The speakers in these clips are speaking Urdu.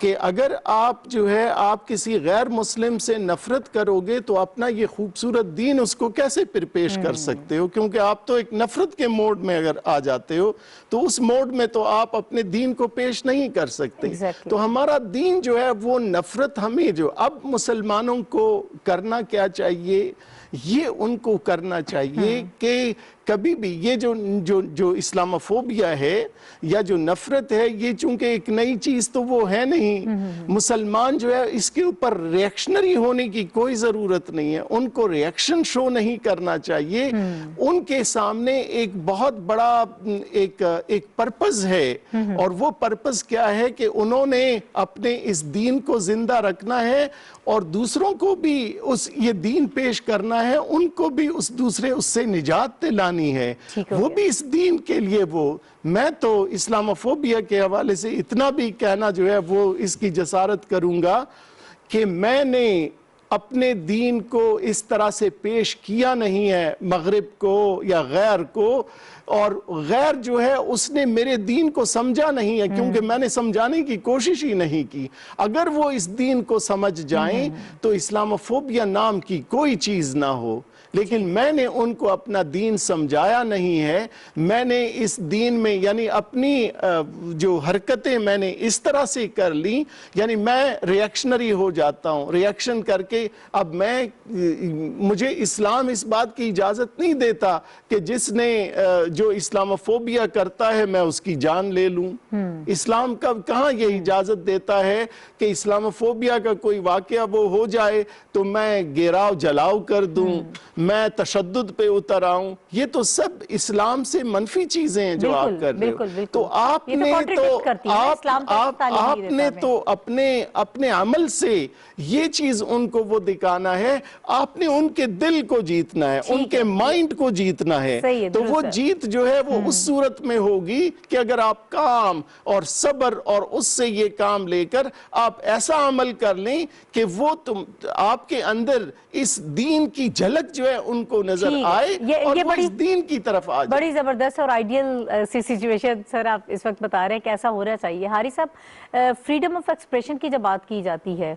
کہ اگر آپ جو ہے آپ کسی غیر مسلم سے نفرت کرو گے تو اپنا یہ خوبصورت دین اس کو کیسے پیش کر سکتے ہو؟ کیونکہ آپ تو ایک نفرت کے موڈ میں اگر آ جاتے ہو تو اس موڈ میں تو آپ اپنے دین کو پیش نہیں کر سکتے. تو ہمارا دین جو ہے وہ نفرت ہمیں جو اب مسلمانوں کو کرنا کیا چاہیے، یہ ان کو کرنا چاہیے کہ کبھی بھی یہ جو اسلاموفوبیا ہے یا جو نفرت ہے، یہ چونکہ ایک نئی چیز تو وہ ہے نہیں. مسلمان جو ہے اس کے اوپر ریئیکشنری ہونے کی کوئی ضرورت نہیں ہے، ان کو ریئیکشن شو نہیں کرنا چاہیے. ان کے سامنے ایک بہت بڑا ایک پرپز ہے، اور وہ پرپز کیا ہے کہ انہوں نے اپنے اس دین کو زندہ رکھنا ہے اور دوسروں کو بھی یہ دین پیش کرنا ہے، ان کو بھی اس سے نجات دلانی ہے، وہ بھی اس دین کے لیے. میں تو اسلاموفوبیا کے حوالے سے اتنا بھی کہنا جو ہے وہ اس کی جسارت کروں گا کہ میں نے اپنے دین کو اس طرح سے پیش کیا نہیں ہے مغرب کو یا غیر کو، اور غیر جو ہے اس نے میرے دین کو سمجھا نہیں ہے کیونکہ میں نے سمجھانے کی کوشش ہی نہیں کی. اگر وہ اس دین کو سمجھ جائیں تو اسلاموفوبیا نام کی کوئی چیز نہ ہو. لیکن میں نے ان کو اپنا دین سمجھایا نہیں ہے. میں نے اس دین میں یعنی اپنی جو حرکتیں میں نے اس طرح سے کر لی، یعنی میں ریئیکشنری ہو جاتا ہوں. ریئیکشن کر کے اب مجھے اسلام اس بات کی اجازت نہیں دیتا کہ جس نے جو اسلاموفوبیا کرتا ہے میں اس کی جان لے لوں. اسلام کہاں یہ اجازت دیتا ہے کہ اسلاموفوبیا کا کوئی واقعہ وہ ہو جائے تو میں گیراؤ جلاؤ کر دوں، میں تشدد پہ اتر آؤں. یہ تو سب اسلام سے منفی چیزیں ہیں جو آپ کر رہے ہو. تو آپ نے تو اپنے عمل سے یہ چیز ان کو وہ دکھانا ہے. آپ نے ان کے دل کو جیتنا ہے، ان کے مائنڈ کو جیتنا ہے. تو وہ جیت جو ہے وہ اس صورت میں ہوگی کہ اگر آپ کام اور صبر اور اس سے یہ کام لے کر آپ ایسا عمل کر لیں کہ وہ آپ کے اندر اس دین کی جھلک جو ہے ان کو نظر آئے اور وہ اس دین کی طرف آ جائے. بڑی زبردست اور آئیڈیل سی سچویشن سر آپ اس وقت بتا رہے ہیں کہ ایسا ہو رہا چاہیے. حاری صاحب، فریڈم آف ایکسپریشن کی جب بات کی جاتی ہے،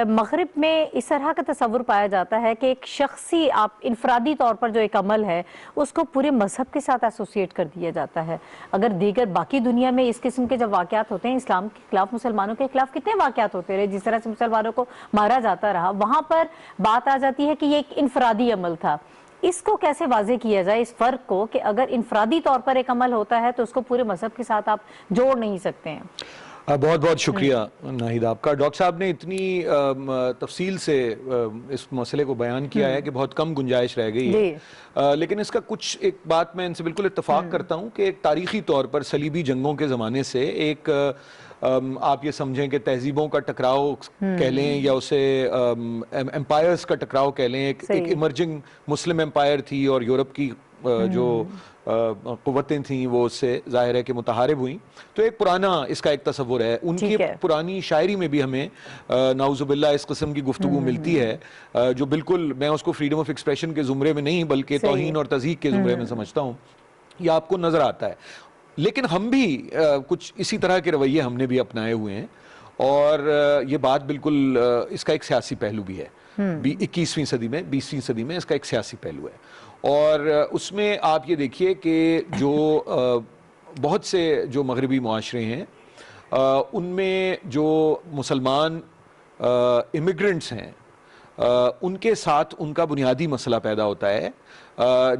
مغرب میں اس طرح کا تصور پایا جاتا ہے کہ ایک شخصی انفرادی طور پر جو ایک عمل ہے اس کو پورے مذہب کے ساتھ ایسوسیٹ کر دیا جاتا ہے. اگر دیگر باقی دنیا میں اس قسم کے جب واقعات ہوتے ہیں، اسلام کے خلاف مسلمانوں کے خلاف کتنے واقعات ہوتے رہے، جس طرح سے مسلمانوں کو مارا جاتا رہا، وہاں پر بات آ جاتی ہے کہ یہ ایک انفرادی عمل تھا. اس کو کیسے واضح کیا جائے، اس فرق کو، کہ اگر انفرادی طور پر ایک عمل ہوتا ہے تو اس کو پورے مذہب کے ساتھ آپ جوڑ نہیں سکتے ہیں؟ بہت بہت شکریہ ناہید آپ کا. ڈاکٹر صاحب نے اتنی تفصیل سے اس مسئلے کو بیان کیا ہے کہ بہت کم گنجائش رہ گئی ہے. لیکن اس کا کچھ ایک بات میں ان سے بالکل اتفاق کرتا ہوں کہ ایک تاریخی طور پر صلیبی جنگوں کے زمانے سے ایک آپ یہ سمجھیں کہ تہذیبوں کا ٹکراؤ کہہ لیں یا اسے امپائرز کا ٹکراؤ کہہ لیں. ایک ایمرجنگ مسلم امپائر تھی اور یورپ کی جو قوتیں تھیں وہ اس سے ظاہر ہے کہ متحارب ہوئیں. تو ایک پرانا اس کا ایک تصور ہے. ان کی پرانی شاعری میں بھی ہمیں نعوذ باللہ اس قسم کی گفتگو ملتی ہے جو بالکل میں اس کو فریڈم آف ایکسپریشن کے زمرے میں نہیں بلکہ توہین اور تضحیک کے زمرے میں سمجھتا ہوں. یہ آپ کو نظر آتا ہے. لیکن ہم بھی کچھ اسی طرح کے رویے ہم نے بھی اپنائے ہوئے ہیں اور یہ بات بالکل اس کا ایک سیاسی پہلو بھی ہے. 21ویں صدی میں 20ویں صدی میں اس کا ایک سیاسی پہلو ہے. اور اس میں آپ یہ دیکھیے کہ جو بہت سے جو مغربی معاشرے ہیں ان میں جو مسلمان امیگرنٹس ہیں ان کے ساتھ ان کا بنیادی مسئلہ پیدا ہوتا ہے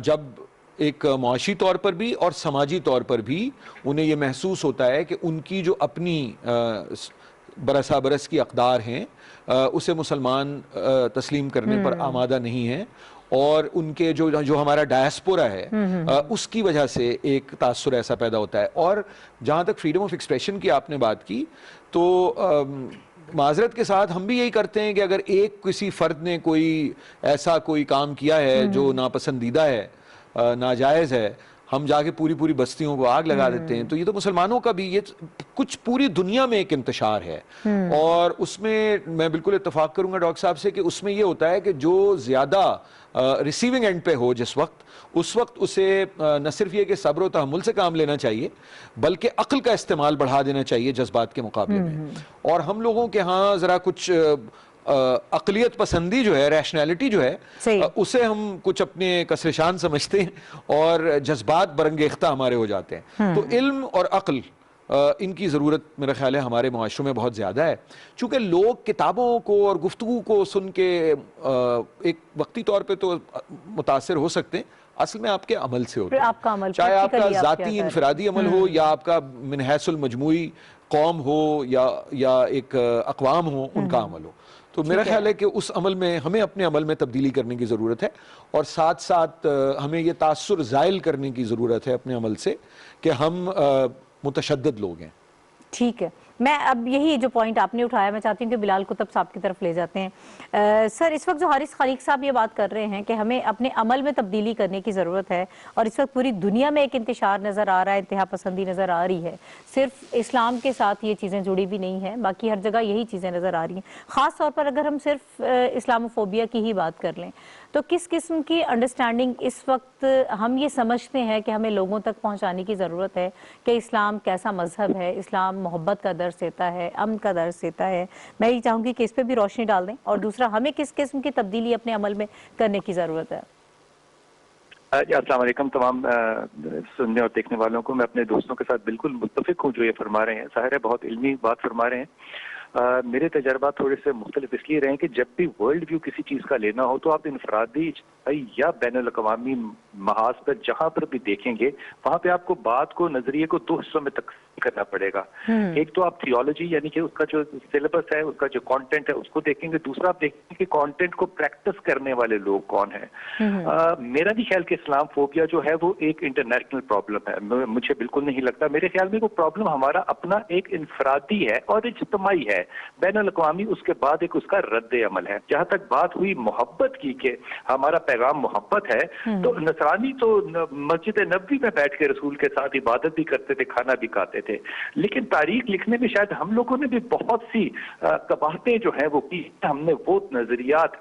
جب ایک معاشی طور پر بھی اور سماجی طور پر بھی انہیں یہ محسوس ہوتا ہے کہ ان کی جو اپنی برسا برس کی اقدار ہیں اسے مسلمان تسلیم کرنے پر آمادہ نہیں ہیں اور ان کے جو ہمارا ڈائسپورا ہے اس کی وجہ سے ایک تاثر ایسا پیدا ہوتا ہے. اور جہاں تک فریڈم آف ایکسپریشن کی آپ نے بات کی تو معذرت کے ساتھ ہم بھی یہی کرتے ہیں کہ اگر کسی فرد نے کوئی ایسا کوئی کام کیا ہے جو ناپسندیدہ ہے، ناجائز ہے، ہم جا کے پوری پوری بستیوں کو آگ لگا دیتے ہیں. تو یہ تو مسلمانوں کا بھی یہ کچھ پوری دنیا میں ایک انتشار ہے, اور اس میں میں بالکل اتفاق کروں گا ڈاکٹر صاحب سے کہ اس میں یہ ہوتا ہے کہ جو زیادہ ریسیونگ اینڈ پہ ہو جس وقت, اس وقت اسے نہ صرف یہ کہ صبر و تحمل سے کام لینا چاہیے بلکہ عقل کا استعمال بڑھا دینا چاہیے جذبات کے مقابلے میں. اور ہم لوگوں کے ہاں ذرا کچھ عقلیت پسندی جو ہے, ریشنالٹی جو ہے, اسے ہم کچھ اپنے کسرشان سمجھتے ہیں اور جذبات برانگیختہ ہمارے ہو جاتے ہیں. تو علم اور عقل ان کی ضرورت میرا خیال ہے ہمارے معاشروں میں بہت زیادہ ہے, چونکہ لوگ کتابوں کو اور گفتگو کو سن کے ایک وقتی طور پہ تو متاثر ہو سکتے ہیں, اصل میں آپ کے عمل سے ہوتا ہے, چاہے آپ کا ذاتی انفرادی عمل ہو یا آپ کا من حیث المجموعی قوم ہو یا ایک اقوام ہو ان کا عمل ہو. تو میرا خیال ہے کہ اس عمل میں ہمیں اپنے عمل میں تبدیلی کرنے کی ضرورت ہے, اور ساتھ ساتھ ہمیں یہ تاثر زائل کرنے کی ضرورت ہے اپنے عمل سے کہ ہم متشدد لوگ ہیں. ٹھیک ہے, میں اب یہی جو پوائنٹ آپ نے اٹھایا میں چاہتی ہوں کہ بلال کتب صاحب کی طرف لے جاتے ہیں. سر اس وقت جو حارث خلیق صاحب یہ بات کر رہے ہیں کہ ہمیں اپنے عمل میں تبدیلی کرنے کی ضرورت ہے, اور اس وقت پوری دنیا میں ایک انتشار نظر آ رہا ہے, انتہا پسندی نظر آ رہی ہے, صرف اسلام کے ساتھ یہ چیزیں جڑی بھی نہیں ہیں, باقی ہر جگہ یہی چیزیں نظر آ رہی ہیں. خاص طور پر اگر ہم صرف اسلاموفوبیا کی ہی بات کر لیں تو کس قسم کی انڈرسٹینڈنگ اس وقت ہم یہ سمجھتے ہیں کہ ہمیں لوگوں تک پہنچانے کی ضرورت ہے کہ اسلام کیسا مذہب ہے, اسلام محبت کا درس دیتا ہے, امن کا درس دیتا ہے. میں یہ چاہوں گی کہ اس پہ بھی روشنی ڈال دیں, اور دوسرا ہمیں کس قسم کی تبدیلی اپنے عمل میں کرنے کی ضرورت ہے. السلام علیکم تمام سننے اور دیکھنے والوں کو. میں اپنے دوستوں کے ساتھ بالکل متفق ہوں جو یہ فرما رہے ہیں, ظاہر ہے بہت علمی بات فرما رہے ہیں. میرے تجربات تھوڑے سے مختلف اس لیے رہے ہیں کہ جب بھی ورلڈ ویو کسی چیز کا لینا ہو تو آپ انفرادی یا بین الاقوامی محاذ پر جہاں پر بھی دیکھیں گے وہاں پہ آپ کو بات کو, نظریے کو دو حصوں میں تقسیم کرنا پڑے گا. ایک تو آپ تھیولوجی یعنی کہ اس کا جو سلیبس ہے, اس کا جو کانٹینٹ ہے اس کو دیکھیں گے. دوسرا آپ دیکھیں گے کہ کانٹینٹ کو پریکٹس کرنے والے لوگ کون ہیں. میرا نہیں خیال کہ اسلام فوبیا جو ہے وہ ایک انٹرنیشنل پرابلم ہے, مجھے بالکل نہیں لگتا. میرے خیال میں وہ پرابلم ہمارا اپنا ایک انفرادی ہے اور اجتماعی ہے. بین الاقوامی اس کے بعد ایک اس کا رد عمل ہے. جہاں تک بات ہوئی محبت کی کہ ہمارا پیغام محبت ہے, تو نصرانی تو مسجد نبوی میں بیٹھ کے رسول کے ساتھ عبادت بھی کرتے تھے, کھانا بھی کھاتے تھے, لیکن تاریخ لکھنے میں شاید ہم لوگوں نے بھی بہت سی قباحتیں جو ہیں وہ کی. ہم نے وہ نظریات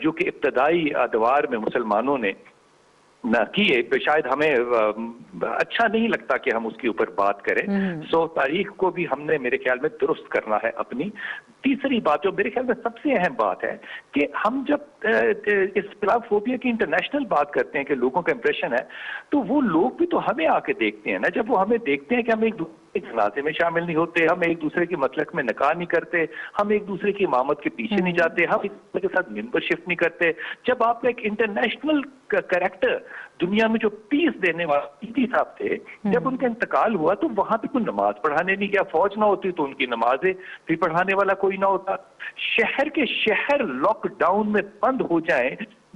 جو کہ ابتدائی ادوار میں مسلمانوں نے نہ کیے, شاید ہمیں اچھا نہیں لگتا کہ ہم اس کے اوپر بات کریں. سو تاریخ کو بھی ہم نے میرے خیال میں درست کرنا ہے اپنی. تیسری بات جو میرے خیال میں سب سے اہم بات ہے کہ ہم جب اسلام فوبیا کی انٹرنیشنل بات کرتے ہیں کہ لوگوں کا امپریشن ہے, تو وہ لوگ بھی تو ہمیں آ کے دیکھتے ہیں نا. جب وہ ہمیں دیکھتے ہیں کہ ہم ایک دوسرے کے جنازے میں شامل نہیں ہوتے, ہم ایک دوسرے کے مسلک میں نکاح نہیں کرتے, ہم ایک دوسرے کی امامت کے پیچھے نہیں جاتے, ہم ایک دوسرے کے ساتھ ممبر شفٹ نہیں کرتے, جب آپ کا ایک انٹرنیشنل کریکٹر دنیا میں جو پیس دینے والے صاحب تھے, جب ان کا انتقال ہوا تو وہاں پہ کوئی نماز پڑھانے نہیں گیا. فوج نہ ہوتی تو ان کی نمازیں بھی پڑھانے والا کوئی نہ ہوتا. شہر کے شہر لاک ڈاؤن میں بند ہو جائیں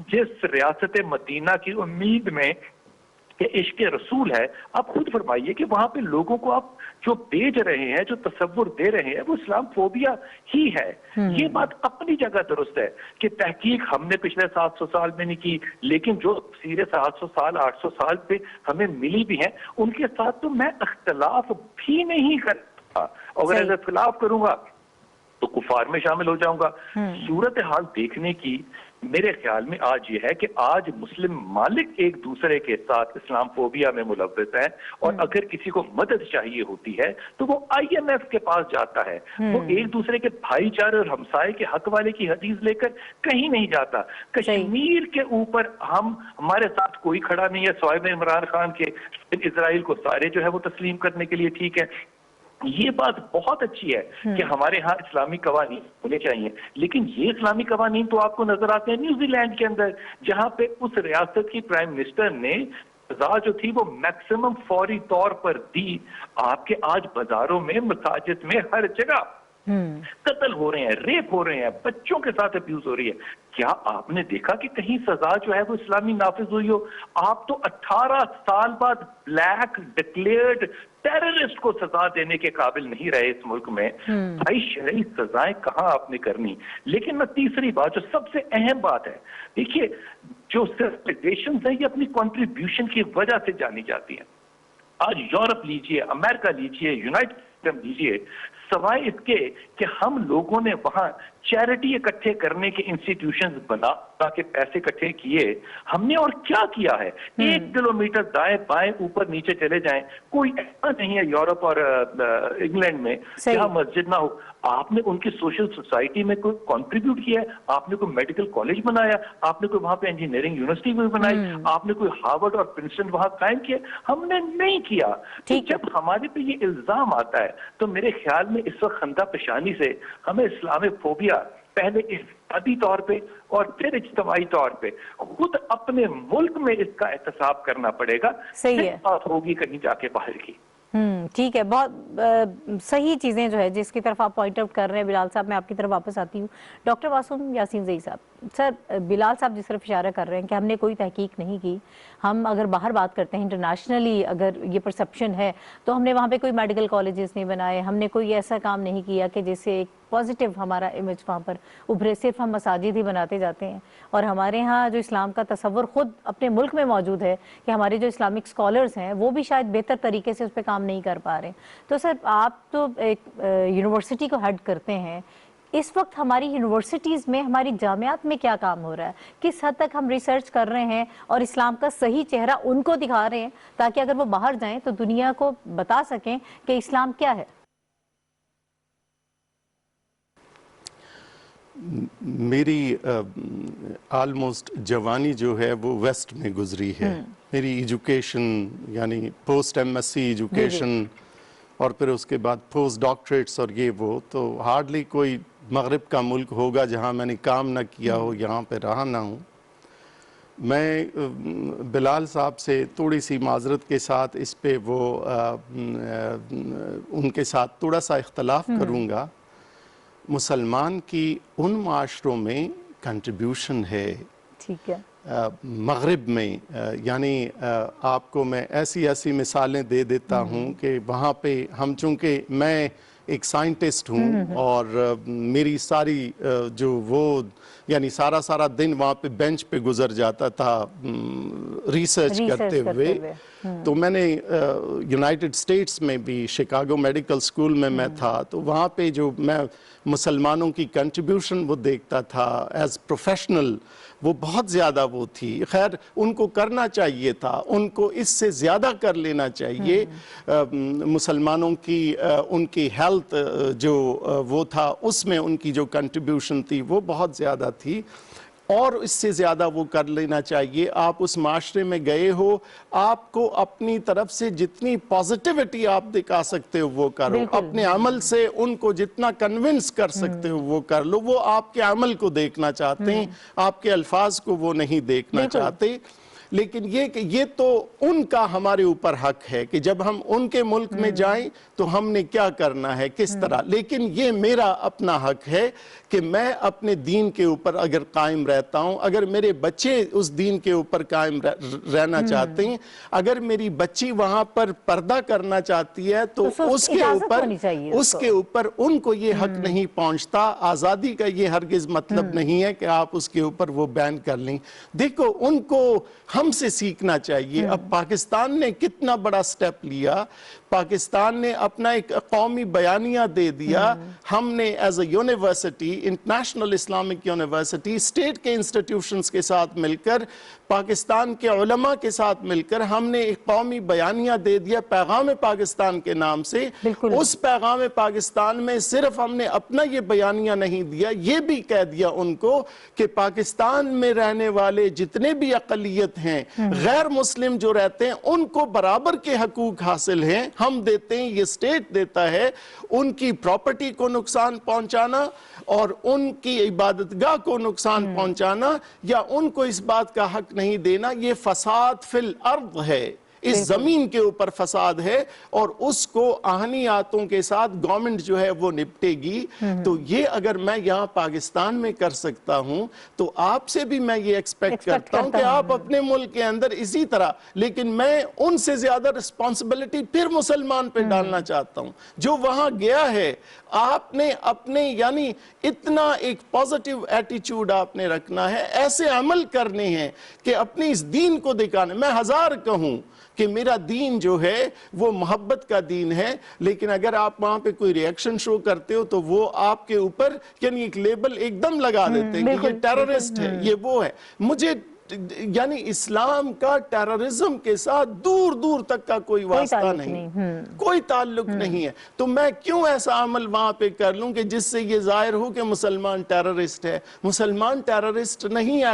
جس ریاست مدینہ کی امید میں کہ عشق رسول ہے. آپ خود فرمائیے کہ وہاں پہ لوگوں کو آپ جو بیچ رہے ہیں, جو تصور دے رہے ہیں, وہ اسلام فوبیا ہی ہے. یہ بات اپنی جگہ درست ہے کہ تحقیق ہم نے پچھلے 700 سال میں نہیں کی, لیکن جو تفسیریں 700 سال 800 سال پہ ہمیں ملی بھی ہیں ان کے ساتھ تو میں اختلاف بھی نہیں کرتا. اگر اختلاف کروں گا تو کفار میں شامل ہو جاؤں گا. صورتحال دیکھنے کی میرے خیال میں آج یہ ہے کہ آج مسلم ممالک ایک دوسرے کے ساتھ اسلام فوبیا میں ملوث ہیں, اور اگر کسی کو مدد چاہیے ہوتی ہے تو وہ IMF کے پاس جاتا ہے. وہ ایک دوسرے کے بھائی چارے اور ہمسائے کے حق والے کی حدیث لے کر کہیں نہیں جاتا. کشمیر کے اوپر ہمارے ساتھ کوئی کھڑا نہیں ہے سوائے عمران خان کے. اسرائیل کو سارے جو ہے وہ تسلیم کرنے کے لیے ٹھیک ہے. یہ بات بہت اچھی ہے کہ ہمارے ہاں اسلامی قوانین ہونے چاہیے, لیکن یہ اسلامی قوانین تو آپ کو نظر آتے ہیں نیوزی لینڈ کے اندر, جہاں پہ اس ریاست کی پرائم منسٹر نے سزا جو تھی وہ میکسیمم فوری طور پر دی. آپ کے آج بازاروں میں, مساجد میں, ہر جگہ قتل ہو رہے ہیں, ریپ ہو رہے ہیں, بچوں کے ساتھ ابیوز ہو رہی ہے. کیا آپ نے دیکھا کہ کہیں سزا جو ہے وہ اسلامی نافذ ہوئی ہو؟ آپ تو 18 سال بعد بلیک ڈکلیئرڈ ٹیررسٹ کو سزا دینے کے قابل نہیں رہے اس ملک میں. بھائی شرعی سزائیں کہاں آپ نے کرنی؟ لیکن میں تیسری بات جو سب سے اہم بات ہے, دیکھیے جو سیگریگیشنز ہیں یہ اپنی کنٹریبیوشن کی وجہ سے جانی جاتی ہیں. آج یورپ لیجئے, امریکہ لیجئے, یونائٹڈ کنگڈم لیجئے, سوائے اس کے کہ ہم لوگوں نے وہاں چیریٹی اکٹھے کرنے کے انسٹیٹیوشنز بنا کے پیسے اکٹھے کیے, ہم نے اور کیا کیا ہے؟ 1 کلومیٹر دائیں بائیں اوپر نیچے چلے جائیں, کوئی ایسا نہیں ہے یورپ اور انگلینڈ میں جہاں مسجد نہ ہو. آپ نے ان کی سوشل سوسائٹی میں کوئی کنٹریبیوٹ کیا ہے؟ آپ نے کوئی میڈیکل کالج بنایا؟ آپ نے کوئی وہاں پہ انجینئرنگ یونیورسٹی بھی بنائی؟ آپ نے کوئی ہارورڈ اور پرنسٹن وہاں قائم کیا؟ ہم نے نہیں کیا. جب ہمارے پہ یہ الزام آتا ہے تو میرے خیال میں اس وقت خندہ پیشانی سے ہمیں اسلامی فوبیا پہلے افرادی طور پہ اور پھر اجتماعی طور پہ خود اپنے ملک میں اس کا احتساب کرنا پڑے گا. صحیح ہے, بات ہوگی کہیں جا کے باہر کی. ٹھیک ہے, بہت صحیح چیزیں جو ہے جس کی طرف آپ پوائنٹ آؤٹ کر رہے ہیں. بلال صاحب میں آپ کی طرف واپس آتی ہوں. ڈاکٹر معصوم یاسین زئی صاحب, سر بلال صاحب جس طرف اشارہ کر رہے ہیں کہ ہم نے کوئی تحقیق نہیں کی, ہم اگر باہر بات کرتے ہیں انٹرنیشنلی اگر یہ پرسپشن ہے تو ہم نے وہاں پہ کوئی میڈیکل کالجز نہیں بنائے, ہم نے کوئی ایسا کام نہیں کیا کہ جس سے ایک پازیٹیو ہمارا امیج وہاں پر ابھرے. صرف ہم مساجد ہی بناتے جاتے ہیں, اور ہمارے ہاں جو اسلام کا تصور خود اپنے ملک میں موجود ہے کہ ہمارے جو اسلامک اسکالرز ہیں وہ بھی شاید بہتر طریقے سے اس پہ کام نہیں کر پا رہے. تو سر آپ تو ایک یونیورسٹی کو ہیڈ کرتے ہیں, اس وقت ہماری یونیورسٹیز میں ہماری جامعات میں کیا کام ہو رہا ہے؟ کس حد تک ہم ریسرچ کر رہے ہیں اور اسلام کا صحیح چہرہ ان کو دکھا رہے ہیں تاکہ اگر وہ باہر جائیں تو دنیا کو بتا سکیں کہ اسلام کیا ہے؟ میری آلموسٹ جوانی جو ہے وہ ویسٹ میں گزری ہے. میری ایجوکیشن یعنی post M S C education اور پھر اس کے بعد پوسٹ ڈاکٹریٹس اور یہ وہ, تو ہارڈلی کوئی مغرب کا ملک ہوگا جہاں میں نے کام نہ کیا ہو, یہاں پہ رہا نہ ہوں. میں بلال صاحب سے تھوڑی سی معذرت کے ساتھ اس پہ وہ ان کے ساتھ تھوڑا سا اختلاف کروں گا. مسلمان کی ان معاشروں میں کنٹریبیوشن ہے, ٹھیک ہے, مغرب میں, یعنی آپ کو میں ایسی مثالیں دے دیتا ہوں کہ وہاں پہ ہم, چونکہ میں ایک سائنٹسٹ ہوں اور میری ساری جو وہ یعنی سارا دن وہاں پہ بینچ پہ گزر جاتا تھا ریسرچ کرتے ہوئے. تو میں نے یونائٹڈ اسٹیٹس میں بھی شکاگو میڈیکل اسکول میں تھا, تو وہاں پہ جو میں مسلمانوں کی کنٹریبیوشن وہ دیکھتا تھا ایز پروفیشنل, وہ بہت زیادہ وہ تھی. خیر ان کو کرنا چاہیے تھا, ان کو اس سے زیادہ کر لینا چاہیے. مسلمانوں کی ان کی ہیلتھ جو وہ تھا اس میں ان کی جو کنٹریبیوشن تھی وہ بہت زیادہ تھی, اور اس سے زیادہ وہ کر لینا چاہیے. آپ اس معاشرے میں گئے ہو, آپ کو اپنی طرف سے جتنی پازیٹیوٹی آپ دکھا سکتے ہو وہ کرو, اپنے عمل سے ان کو جتنا کنونس کر سکتے ہو وہ کر لو. وہ آپ کے عمل کو دیکھنا چاہتے ہیں, آپ کے الفاظ کو وہ نہیں دیکھنا چاہتے. لیکن یہ کہ یہ تو ان کا ہمارے اوپر حق ہے کہ جب ہم ان کے ملک میں جائیں تو ہم نے کیا کرنا ہے, کس طرح. لیکن یہ میرا اپنا حق ہے کہ میں اپنے دین کے اوپر اگر قائم رہتا ہوں, اگر میرے بچے اس دین کے اوپر قائم رہنا چاہتے ہیں, اگر میری بچی وہاں پر پردہ کرنا چاہتی ہے تو اس کے اوپر ان کو یہ حق نہیں پہنچتا. آزادی کا یہ ہرگز مطلب نہیں ہے کہ آپ اس کے اوپر وہ بین کر لیں. دیکھو ان کو ہم سے سیکھنا چاہیے. اب پاکستان نے کتنا بڑا سٹیپ لیا, پاکستان نے اپنا ایک قومی بیانیہ دے دیا. ہم نے as a university, international Islamic university, state کے انسٹیٹیوشنز کے ساتھ مل کر, پاکستان کے علماء کے ساتھ مل کر ہم نے ایک قومی بیانیہ دے دیا پیغام پاکستان کے نام سے. اس پیغام پاکستان میں صرف ہم نے اپنا یہ بیانیہ نہیں دیا, یہ بھی کہہ دیا ان کو کہ پاکستان میں رہنے والے جتنے بھی اقلیت ہیں, غیر مسلم جو رہتے ہیں, ان کو برابر کے حقوق حاصل ہیں. ہم دیتے ہیں, یہ اسٹیٹ دیتا ہے. ان کی پراپرٹی کو نقصان پہنچانا اور ان کی عبادت گاہ کو نقصان پہنچانا یا ان کو اس بات کا حق نہیں دینا, یہ فساد فی الارض ہے. اس زمین کے اوپر فساد ہے اور اس کو آہنیاتوں کے ساتھ گورنمنٹ جو ہے وہ نپٹے گی. تو یہ اگر میں یہاں پاکستان میں کر سکتا ہوں تو آپ سے بھی میں یہ ایکسپیکٹ کرتا ہوں کہ آپ اپنے ملک کے اندر اسی طرح. لیکن میں ان سے زیادہ رسپانسبلٹی پھر مسلمان پہ ڈالنا چاہتا ہوں جو وہاں گیا ہے. آپ نے اپنے یعنی اتنا ایک پازیٹیو ایٹیچیوڈ آپ نے رکھنا ہے, ایسے عمل کرنے ہیں کہ اپنی اس دین کو دکھانے. میں ہزار کہوں کہ میرا دین جو ہے وہ محبت کا دین ہے, لیکن اگر آپ وہاں پہ کوئی ریئیکشن شو کرتے ہو تو وہ آپ کے اوپر یعنی ایک لیبل ایک دم لگا دیتے ہیں کہ یہ ٹیررسٹ ہے, یہ وہ ہے. مجھے یعنی اسلام کا ٹیررزم کے ساتھ دور دور تک کا کوئی واسطہ نہیں, کوئی تعلق نہیں ہے. تو میں کیوں ایسا عمل وہاں پہ کر لوں کہ جس سے یہ ظاہر ہو کہ مسلمان ٹیررسٹ ہے؟ مسلمان ٹیررسٹ نہیں ہے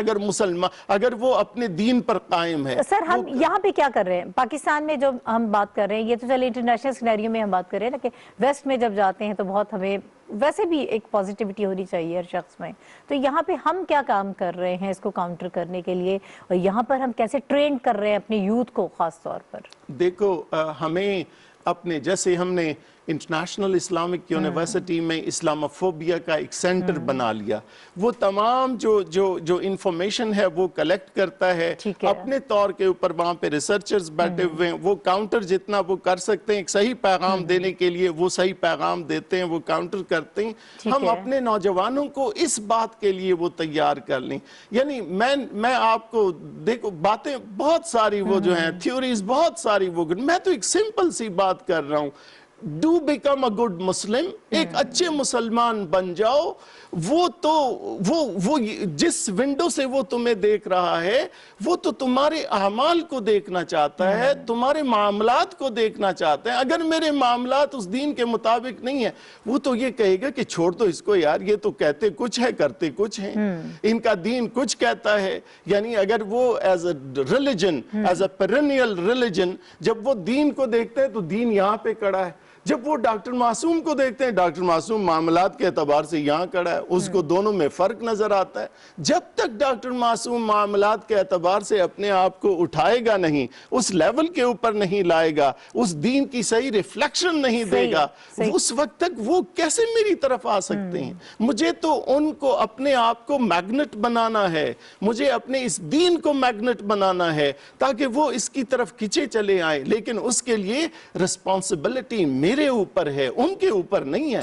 اگر وہ اپنے دین پر قائم ہے. سر ہم یہاں پہ کیا کر رہے ہیں پاکستان میں جو ہم بات کر رہے ہیں, یہ تو چلے انٹرنیشنل سینیریو میں ہم بات کر رہے ہیں نا کہ ویسٹ میں جب جاتے ہیں تو بہت ہمیں ویسے بھی ایک پازیٹیوٹی ہونی چاہیے ہر شخص میں. تو یہاں پہ ہم کیا کام کر رہے ہیں اس کو کاؤنٹر کرنے کے لیے, اور یہاں پر ہم کیسے ٹرین کر رہے ہیں اپنے یوتھ کو خاص طور پر؟ دیکھو ہمیں اپنے جیسے ہم نے انٹرنیشنل اسلامک یونیورسٹی میں اسلاموفوبیا کا ایک سینٹر بنا لیا. وہ تمام جو انفارمیشن ہے وہ کلیکٹ کرتا ہے اپنے طور کے اوپر. وہاں پہ ریسرچرز بیٹھے ہوئے ہیں, وہ کاؤنٹر جتنا وہ کر سکتے ہیں ایک صحیح پیغام دینے کے لیے وہ صحیح پیغام دیتے ہیں, وہ کاؤنٹر کرتے ہیں. ہم اپنے نوجوانوں کو اس بات کے لیے وہ تیار کر لیں. یعنی میں آپ کو دیکھو باتیں بہت ساری وہ جو ہیں تھیوریز بہت ساری وہ, میں تو ایک سمپل سی بات کر رہا ہوں. Do become a good Muslim, ایک اچھے مسلمان بن جاؤ. وہ جس ونڈو سے وہ تمہیں دیکھ رہا ہے وہ تو تمہارے اعمال کو دیکھنا چاہتا ہے, تمہارے معاملات کو دیکھنا چاہتا ہے. اگر میرے معاملات اس دین کے مطابق نہیں ہیں وہ تو یہ کہے گا کہ چھوڑ دو اس کو یار, یہ تو کہتے کچھ ہے کرتے کچھ ہیں, ان کا دین کچھ کہتا ہے. یعنی اگر وہ as a religion, as a perennial religion, جب وہ دین کو دیکھتے ہیں تو دین یہاں پہ کڑا ہے. جب وہ ڈاکٹر معصوم کو دیکھتے ہیں ڈاکٹر معصوم معاملات کے اعتبار سے یہاں کڑا ہے, اس کو دونوں میں فرق نظر آتا ہے. جب تک ڈاکٹر معصوم معاملات کے اعتبار سے اپنے آپ کو اٹھائے گا نہیں, اس لیول کے اوپر نہیں لائے گا, اس دین کی صحیح ریفلیکشن نہیں دے گا, اس وقت تک وہ کیسے میری طرف آ سکتے ہیں؟ مجھے تو ان کو اپنے آپ کو میگنٹ بنانا ہے, مجھے اپنے اس دین کو میگنٹ بنانا ہے تاکہ وہ اس کی طرف کھچے چلے آئیں. لیکن اس کے لیے رسپانسبلٹی میرے اوپر ہے, ان کے اوپر نہیں ہے.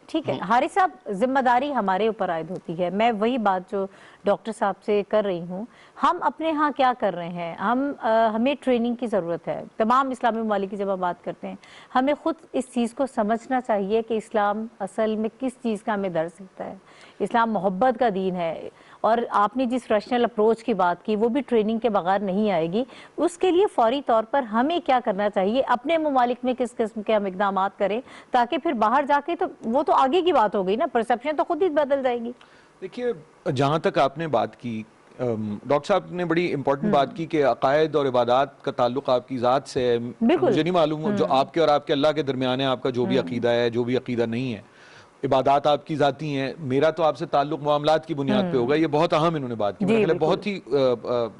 ٹھیک ہے حارث صاحب, ذمہ داری ہمارے اوپر عائد ہوتی ہے. میں وہی بات جو ڈاکٹر صاحب سے کر رہی ہوں, ہم اپنے ہاں کیا کر رہے ہیں؟ ہمیں ٹریننگ کی ضرورت ہے. تمام اسلامی ممالک کی جب ہم بات کرتے ہیں ہمیں خود اس چیز کو سمجھنا چاہیے کہ اسلام اصل میں کس چیز کا ہمیں درس دیتا ہے. اسلام محبت کا دین ہے, اور آپ نے جس ریشنل اپروچ کی بات کی وہ بھی ٹریننگ کے بغیر نہیں آئے گی. اس کے لیے فوری طور پر ہمیں کیا کرنا چاہیے, اپنے ممالک میں کس قسم کے ہم اقدامات کریں تاکہ پھر باہر جا کے تو وہ تو آگے کی بات ہو گئی نا, پرسیپشن تو خود ہی بدل جائے گی. دیکھیے جہاں تک آپ نے بات کی, ڈاکٹر صاحب نے بڑی امپورٹنٹ بات کی کہ عقائد اور عبادات کا تعلق آپ کی ذات سے ہے. مجھے نہیں معلوم جو آپ کے اور آپ کے اللہ کے درمیان ہے, آپ کا جو بھی عقیدہ ہے جو بھی عقیدہ نہیں ہے, عبادات آپ کی ذاتی ہیں, میرا تو آپ سے تعلق معاملات کی بنیاد پہ ہوگا. یہ بہت اہم انہوں نے بات کی, میرے خیال بہت ہی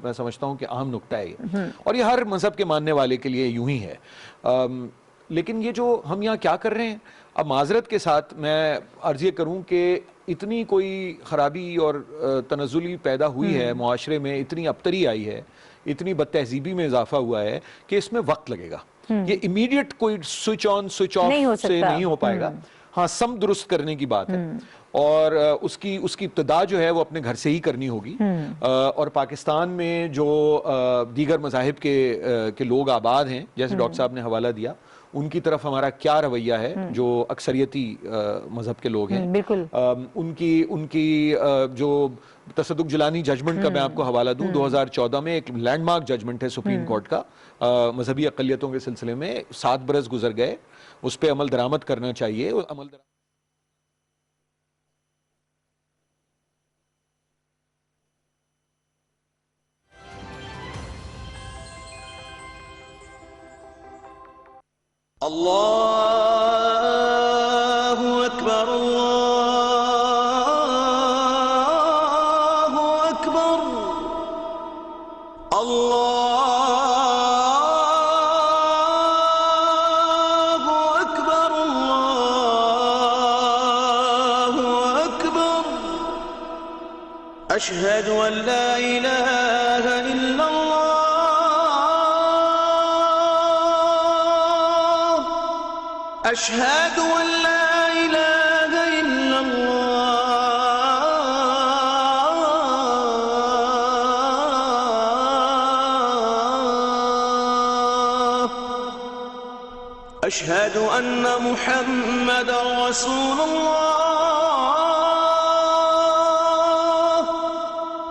میں سمجھتا ہوں کہ اہم نکتہ ہے یہ, اور یہ ہر مذہب کے ماننے والے کے لیے یوں ہی ہے. لیکن یہ جو ہم یہاں کیا کر رہے ہیں, اب معذرت کے ساتھ میں عرض یہ کروں کہ اتنی کوئی خرابی اور تنزلی پیدا ہوئی ہے معاشرے میں, اتنی ابتری آئی ہے, اتنی بد تہذیبی میں اضافہ ہوا ہے کہ اس میں وقت لگے گا. یہ امیڈیٹ کوئی سوئچ آن سوئچ آف سے نہیں ہو پائے گا. ہاں سم درست کرنے کی بات ہے, اور اس کی ابتدا جو ہے وہ اپنے گھر سے ہی کرنی ہوگی. اور پاکستان میں جو دیگر مذاہب کے لوگ آباد ہیں, جیسے ڈاکٹر صاحب نے حوالہ دیا, ان کی طرف ہمارا کیا رویہ ہے جو اکثریتی مذہب کے لوگ ہیں. بالکل ان کی جو تصدق جیلانی ججمنٹ کا میں آپ کو حوالہ دوں, 2014 میں ایک لینڈ مارک ججمنٹ ہے سپریم کورٹ کا مذہبی اقلیتوں کے سلسلے میں. 7 برس گزر گئے, اس پہ عمل درآمد کرنا چاہیے. اللہ اکبر اللہ اکبر اللہ أشهد أن لا إله إلا الله أشهد أن لا إله إلا الله أشهد أن محمد رسول الله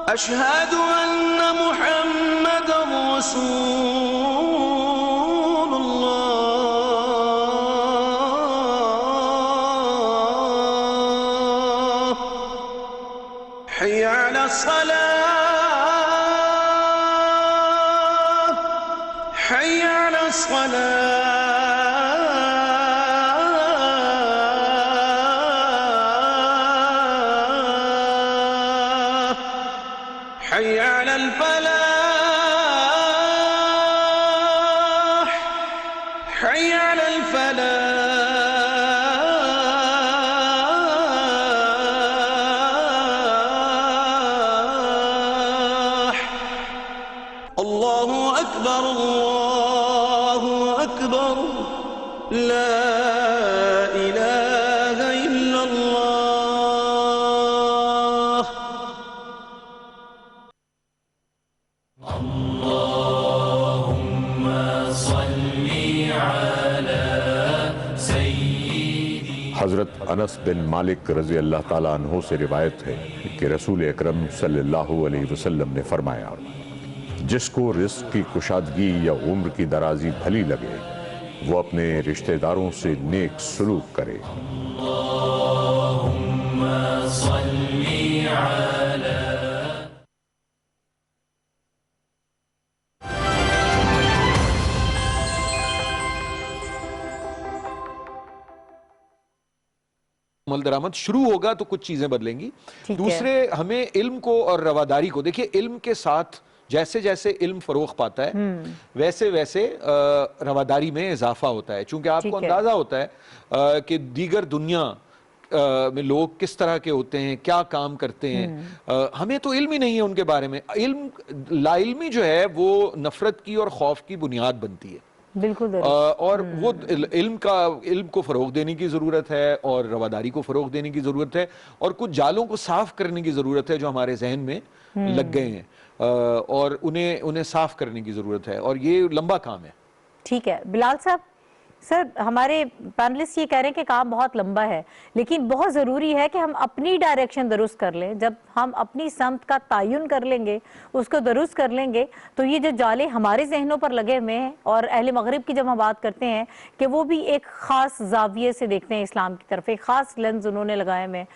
أشهد أن محمد رسول الله حي على الصلاة حي على الصلاة حي على الفلاح حي على الفلاح الله أكبر الله أكبر لا إله إلا الله حضرت انس بن مالک رضی اللہ تعالیٰ عنہ سے روایت ہے کہ رسول اکرم صلی اللہ علیہ وسلم نے فرمایا جس کو رزق کی کشادگی یا عمر کی درازی بھلی لگے وہ اپنے رشتہ داروں سے نیک سلوک کرے عمل درآمد شروع ہوگا تو کچھ چیزیں بدلیں گی. دوسرے ہمیں علم کو اور رواداری کو دیکھیے علم کے ساتھ جیسے جیسے علم فروغ پاتا ہے ویسے ویسے رواداری میں اضافہ ہوتا ہے چونکہ آپ کو اندازہ ہوتا ہے کہ دیگر دنیا میں لوگ کس طرح کے ہوتے ہیں کیا کام کرتے ہیں ہمیں تو علم ہی نہیں ہے ان کے بارے میں. علم لا علمی جو ہے وہ نفرت کی اور خوف کی بنیاد بنتی ہے بالکل اور وہ علم کو فروغ دینے کی ضرورت ہے اور رواداری کو فروغ دینے کی ضرورت ہے اور کچھ جالوں کو صاف کرنے کی ضرورت ہے جو ہمارے ذہن میں لگ گئے ہیں اور انہیں صاف کرنے کی ضرورت ہے اور یہ لمبا کام ہے. ٹھیک ہے بلال صاحب. سر ہمارے پینلسٹ یہ کہہ رہے ہیں کہ کام بہت لمبا ہے لیکن بہت ضروری ہے کہ ہم اپنی ڈائریکشن درست کر لیں. جب ہم اپنی سمت کا تعین کر لیں گے اس کو درست کر لیں گے تو یہ جو جالے ہمارے ذہنوں پر لگے ہوئے ہیں اور اہل مغرب کی جب ہم بات کرتے ہیں کہ وہ بھی ایک خاص زاویے سے دیکھتے ہیں اسلام کی طرف ایک خاص لینز انہوں نے لگائے ہوئے ہیں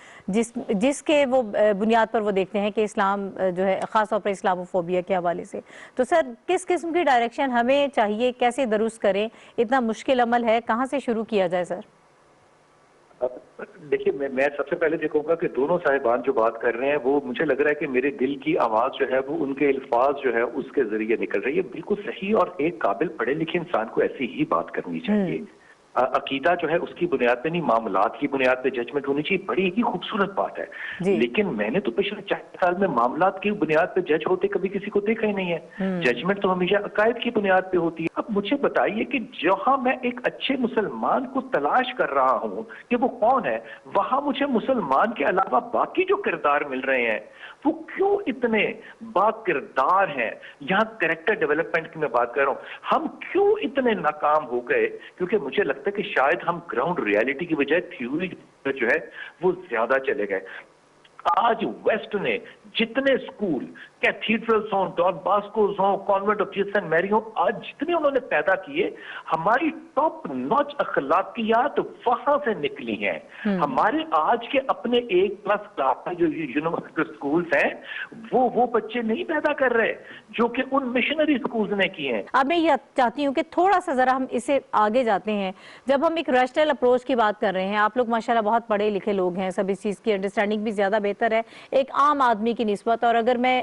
جس کے وہ بنیاد پر وہ دیکھتے ہیں کہ اسلام جو ہے خاص طور پر اسلاموفوبیا کے حوالے سے. تو سر کس قسم کی ڈائریکشن ہمیں چاہیے کیسے درست کریں اتنا مشکل عمل ہے کہاں سے شروع کیا جائے سر؟ دیکھیے میں سب سے پہلے دیکھوں گا کہ دونوں صاحبان جو بات کر رہے ہیں وہ مجھے لگ رہا ہے کہ میرے دل کی آواز جو ہے وہ ان کے الفاظ جو ہے اس کے ذریعے نکل رہی ہے. بالکل صحیح اور ایک قابل پڑھے لکھے انسان کو ایسی ہی بات کرنی چاہیے. عقیدہ جو ہے اس کی بنیاد پہ نہیں معاملات کی بنیاد پہ ججمنٹ ہونی چاہیے بڑی ہی خوبصورت بات ہے لیکن میں نے تو پچھلے 40 سال میں معاملات کی بنیاد پہ جج ہوتے کبھی کسی کو دیکھا ہی نہیں ہے. ججمنٹ تو ہمیشہ عقائد کی بنیاد پہ ہوتی ہے. اب مجھے بتائیے کہ جہاں میں ایک اچھے مسلمان کو تلاش کر رہا ہوں کہ وہ کون ہے وہاں مجھے مسلمان کے علاوہ باقی جو کردار مل رہے ہیں وہ کیوں اتنے با کردار ہیں. یہاں کریکٹر ڈیولپمنٹ کی میں بات کر رہا ہوں. ہم کیوں اتنے ناکام ہو گئے کیونکہ مجھے لگتا ہے کہ شاید ہم گراؤنڈ ریالٹی کی بجائے تھیوری جو ہے وہ زیادہ چلے گئے. آج ویسٹ نے جتنے اسکول کیتھیڈرلز ہوں ڈان باسکوز ہوں کانوینٹ آف جیسس اینڈ میری ہوں آج جتنے انہوں نے پیدا کیے ہماری ٹاپ نوچ اخلاقیات وہاں سے نکلی ہیں. ہمارے آج کے اپنے 1+ کلاس جو یونیورسٹی اسکولز ہیں وہ بچے نہیں پیدا کر رہے جو کہ ان مشنری اسکولز نے کیے ہیں. اب میں یہ چاہتی ہوں کہ تھوڑا سا ذرا ہم اسے آگے جاتے ہیں. جب ہم ایک ریشنل اپروچ کی بات کر رہے ہیں آپ لوگ ماشاءاللہ بہت پڑھے لکھے لوگ ہیں سب اس چیز کی انڈرسٹینڈنگ بھی زیادہ بہتر ہے ایک عام آدمی کی نسبت. اور اگر میں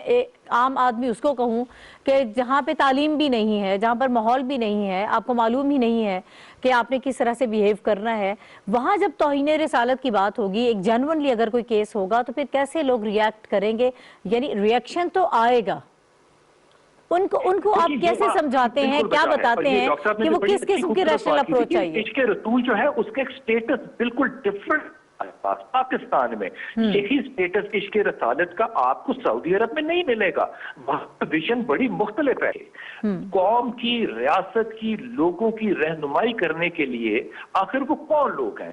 عام آدمی اس کو کہوں کہ جہاں پہ تعلیم بھی نہیں ہے, جہاں پر ماحول بھی نہیں ہے, آپ کو معلوم ہی نہیں ہے کہ آپ نے کس طرح سے بیہیو کرنا ہے, وہاں جب توہین رسالت کی بات ہوگی, ایک جنونلی اگر کوئی کیس ہوگا تو پھر کیسے لوگ ریاکٹ کریں گے؟ یعنی ریاکشن تو آئے گا. ان کو آپ کیسے سمجھاتے ہیں, کیا بتاتے ہیں کہ وہ کس قسم کی ریشنل اپروچ چاہیے؟ عشق رسول جو ہے اس کا ایک سٹیٹس بالکل ڈیفرنٹ پاکستان میں. یہی سٹیٹس عشق رسالت کا آپ کو سعودی عرب میں نہیں ملے گا. وہاں ویژن بڑی مختلف ہے. قوم کی, ریاست کی, لوگوں کی رہنمائی کرنے کے لیے آخر وہ کون لوگ ہیں؟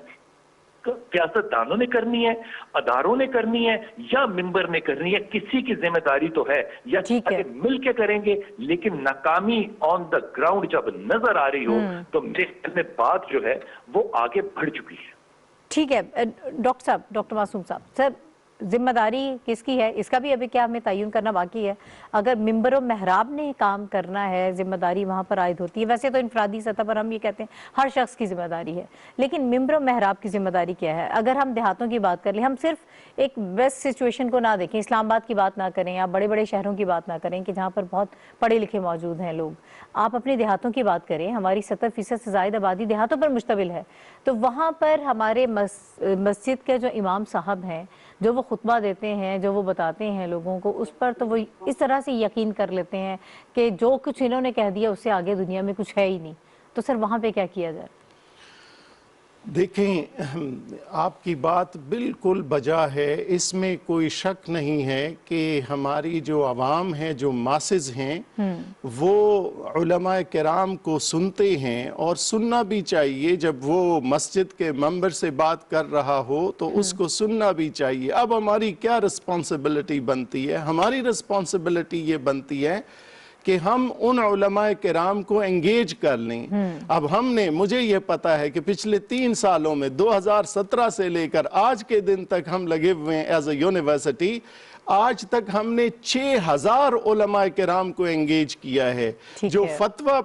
سیاست دانوں نے کرنی ہے, اداروں نے کرنی ہے, یا ممبر نے کرنی ہے؟ کسی کی ذمہ داری تو ہے, یا مل کے کریں گے. لیکن ناکامی آن دا گراؤنڈ جب نظر آ رہی ہو تو میرے خیال میں بات جو ہے وہ آگے بڑھ چکی ہے. ٹھیک ہے ڈاکٹر صاحب, ڈاکٹر معصوم صاحب, سر ذمہ داری کس کی ہے اس کا بھی ابھی کیا ہمیں تعین کرنا باقی ہے. اگر ممبر و محراب نے کام کرنا ہے, ذمہ داری وہاں پر عائد ہوتی ہے. ویسے تو انفرادی سطح پر ہم یہ کہتے ہیں ہر شخص کی ذمہ داری ہے, لیکن ممبر و محراب کی ذمہ داری کیا ہے؟ اگر ہم دیہاتوں کی بات کر لیں, ہم صرف ایک ویسٹ سچویشن کو نہ دیکھیں, اسلام آباد کی بات نہ کریں, یا بڑے بڑے شہروں کی بات نہ کریں کہ جہاں پر بہت پڑھے لکھے موجود ہیں لوگ. آپ اپنے دیہاتوں کی بات کریں, ہماری 70% سے زائد آبادی دیہاتوں پر مشتمل ہے. تو وہاں پر ہمارے مسجد کے جو امام صاحب ہیں, جو وہ خطبہ دیتے ہیں, جو وہ بتاتے ہیں لوگوں کو, اس پر تو وہ اس طرح سے یقین کر لیتے ہیں کہ جو کچھ انہوں نے کہہ دیا اس سے آگے دنیا میں کچھ ہے ہی نہیں. تو سر وہاں پہ کیا کیا جائے؟ دیکھیں, آپ کی بات بالکل بجا ہے, اس میں کوئی شک نہیں ہے کہ ہماری جو عوام ہے, جو ماسز ہیں, وہ علماء کرام کو سنتے ہیں, اور سننا بھی چاہیے. جب وہ مسجد کے ممبر سے بات کر رہا ہو تو اس کو سننا بھی چاہیے. اب ہماری کیا رسپانسبلٹی بنتی ہے؟ ہماری رسپانسبلٹی یہ بنتی ہے کہ ہم ان علماء کرام کو انگیج کر لیں. اب ہم نے, مجھے یہ پتا ہے کہ پچھلے 3 سالوں میں 2017 سے لے کر آج کے دن تک ہم لگے ہوئے ہیں ایز اے یونیورسٹی. آج تک ہم نے 6000 علماء کرام کو انگیج کیا ہے. جو فتویٰ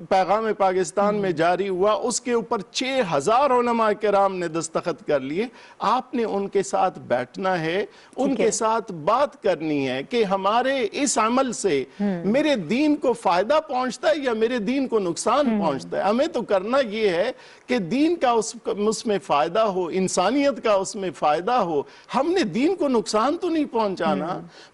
پیغام پاکستان میں جاری ہوا اس کے اوپر 6000 علماء کرام نے دستخط کر لیے. آپ نے ان کے ساتھ بیٹھنا ہے, ان کے ساتھ بات کرنی ہے کہ ہمارے اس عمل سے میرے دین کو فائدہ پہنچتا ہے یا میرے دین کو نقصان پہنچتا ہے. ہمیں تو کرنا یہ ہے کہ دین کا اس میں فائدہ ہو, انسانیت کا اس میں فائدہ ہو. ہم نے دین کو نقصان تو نہیں پہنچانا.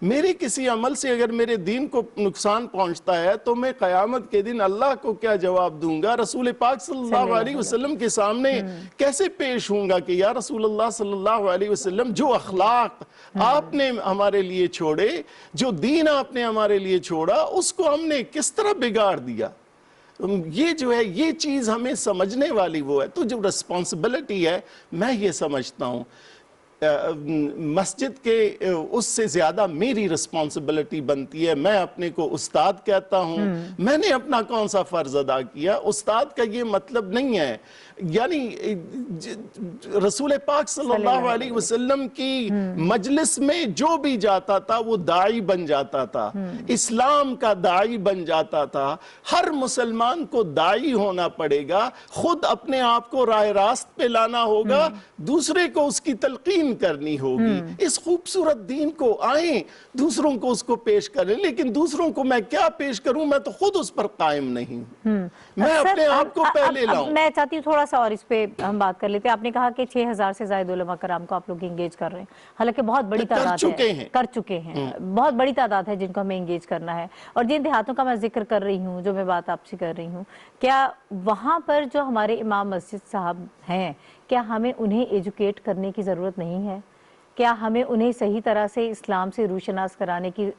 میرے کسی عمل سے اگر میرے دین کو نقصان پہنچتا ہے تو میں قیامت کے دن اللہ کو کیا جواب دوں گا؟ رسول پاک صلی اللہ علیہ وسلم کے سامنے کیسے پیش ہوں گا کہ یا رسول اللہ صلی اللہ علیہ وسلم, جو اخلاق آپ نے ہمارے لیے چھوڑے, جو دین آپ نے ہمارے لیے چھوڑا, اس کو ہم نے کس طرح بگاڑ دیا؟ یہ جو ہے, یہ چیز ہمیں سمجھنے والی وہ ہے. تو جو رسپانسبلٹی ہے, میں یہ سمجھتا ہوں مسجد کے اس سے زیادہ میری رسپانسبلٹی بنتی ہے. میں اپنے کو استاد کہتا ہوں. میں نے اپنا کون سا فرض ادا کیا؟ استاد کا یہ مطلب نہیں ہے, یعنی رسول پاک صلی اللہ علیہ وسلم کی مجلس میں جو بھی جاتا تھا وہ داعی بن جاتا تھا, اسلام کا داعی بن جاتا تھا. ہر مسلمان کو داعی ہونا پڑے گا, خود اپنے آپ کو راہ راست پہ لانا ہوگا, دوسرے کو اس کی تلقین کرنی ہوگی. اس خوبصورت دین کو آئیں, دوسروں کو اس کو پیش کریں, لیکن دوسروں کو میں کیا پیش کروں؟ میں تو خود اس پر قائم نہیں ہوں. میں اپنے آپ کو پہلے لاؤں. میں چاہتی ہوں تھوڑا سا اور اس پہ ہم بات کر لیتے ہیں. آپ نے کہا کہ 6000 سے زائد علماء کرام کو آپ لوگ انگیج کر رہے ہیں, حالانکہ بہت بڑی تعداد ہے, کر چکے ہیں, بہت بڑی تعداد ہے جن کو ہمیں انگیج کرنا ہے. اور جن دیہاتوں کا میں ذکر کر رہی ہوں, جو میں بات آپ سے کر رہی ہوں, کیا وہاں پر جو ہمارے امام مسجد صاحب ہیں, کیا ہمیں انہیں ایجوکیٹ کرنے کی ضرورت نہیں ہے؟ کیا ہمیں انہیں صحیح طرح سے اسلام سے روشناس